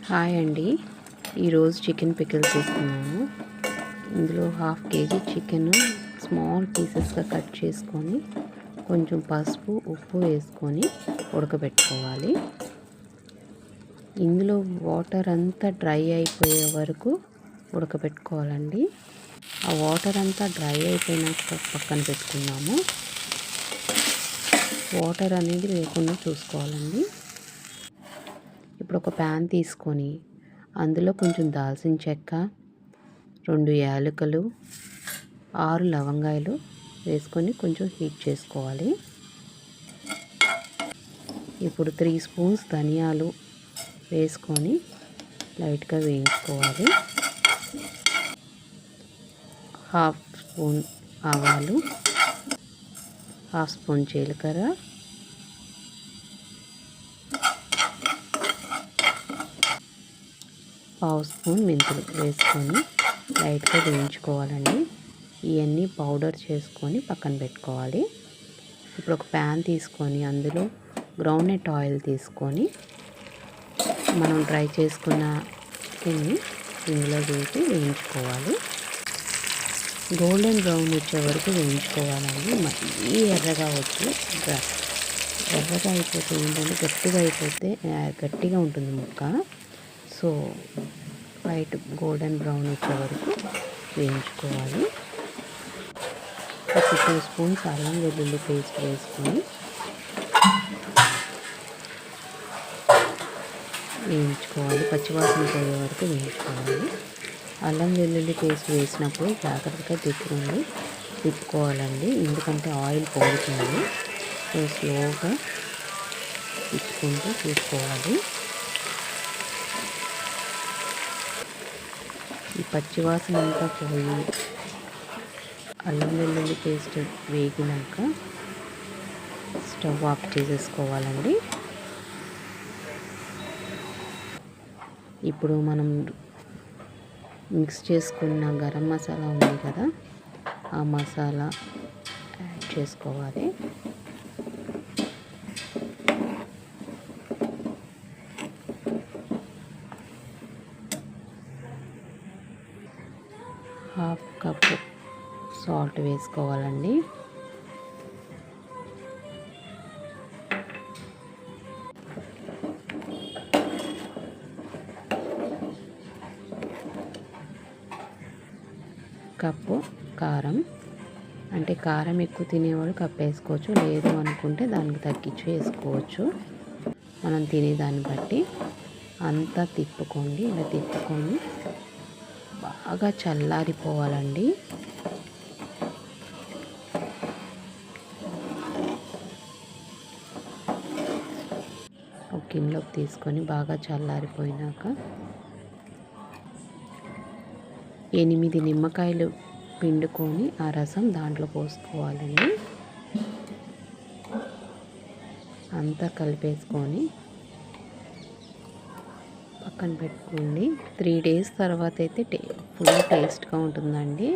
Hi అండి. ఈరోజు chicken pickle తీసుకున్నాను. ఇందులో 1/2 kg చికెన్ స్మాల్ పీసెస్గా కట్ చేసుకొని కొంచెం పసుపు ఉప్పు వేసుకొని ఉడకబెట్టుకోవాలి. ఇందులో వాటర్ అంతా డ్రై అయిపోయే వరకు ఉడకబెట్టుకోవాలండి. ఆ వాటర్ అంతా డ్రై అయిపోయినాక పక్కన పెట్టుకున్నాము. వాటర్ అనేది లేకుండా చూసుకోవాలండి. ఇప్పుడు ఒక ప్యాన్ తీసుకొని అందులో కొంచెం దాల్చిన చెక్క, 2 యాలకులు, 6 లవంగాయలు వేసుకొని కొంచెం హీట్ చేసుకోవాలి. ఇప్పుడు 3 స్పూన్స్ ధనియాలు వేసుకొని లైట్గా వేయించుకోవాలి. 1/2 స్పూన్ ఆవాలు, 1/2 స్పూన్ జీలకర్ర, 1/2 స్పూన్ మెంతులు వేసుకొని లైట్గా వేయించుకోవాలండి. ఇవన్నీ పౌడర్ చేసుకొని పక్కన పెట్టుకోవాలి. ఇప్పుడు ఒక ప్యాన్ తీసుకొని అందులో గ్రౌండ్నట్ ఆయిల్ తీసుకొని మనం డ్రై చేసుకున్న చికెన్ని ఇందులో వేసి వేయించుకోవాలి. గోల్డెన్ బ్రౌన్ వచ్చే వరకు వేయించుకోవాలండి. మరీ ఎర్రగా వచ్చి ఎర్రగా అయిపోతే ఏంటంటే గట్టిగా ఉంటుంది ముక్క. సో లైట్ గోల్డెన్ బ్రౌన్ వచ్చే వరకు వేయించుకోవాలి. ఒక 2 స్పూన్స్ అల్లం వెల్లుల్లి పేస్ట్ వేసుకొని వేయించుకోవాలి. పచ్చివాసన పోయే వరకు వేయించుకోవాలి. అల్లం వెల్లుల్లి పేస్ట్ వేసినప్పుడు జాగ్రత్తగా తిప్పుకోవాలండి. ఎందుకంటే ఆయిల్ పొంగుతుంది. సో స్లోగా తిప్పుకుంటూ చూసుకోవాలి. ఈ పచ్చివాసన అంతా పోయి అల్లం వెల్లుల్లి పేస్ట్ వేగినాక స్టవ్ ఆఫ్ చేసేసుకోవాలండి. ఇప్పుడు మనం మిక్స్ చేసుకున్న గరం మసాలా ఉంది కదా, ఆ మసాలా యాడ్ చేసుకోవాలి. హాఫ్ కప్పు సాల్ట్ వేసుకోవాలండి. కప్పు కారం, అంటే కారం ఎక్కువ తినేవాళ్ళు కప్పు వేసుకోవచ్చు, లేదు అనుకుంటే దానికి తగ్గించి వేసుకోవచ్చు. మనం తినేదాన్ని బట్టి. అంతా తిప్పుకోండి. ఇలా తిప్పుకొని బాగా చల్లారిపోవాలండి. ఒక గిన్నెలోకి తీసుకొని బాగా చల్లారిపోయినాక 8 నిమ్మకాయలు పిండుకొని ఆ రసం దాంట్లో పోసుకోవాలండి. అంతా కలిపేసుకొని పక్కన పెట్టుకోండి. 3 days తర్వాత అయితే ఫుల్ టేస్ట్గా ఉంటుందండి.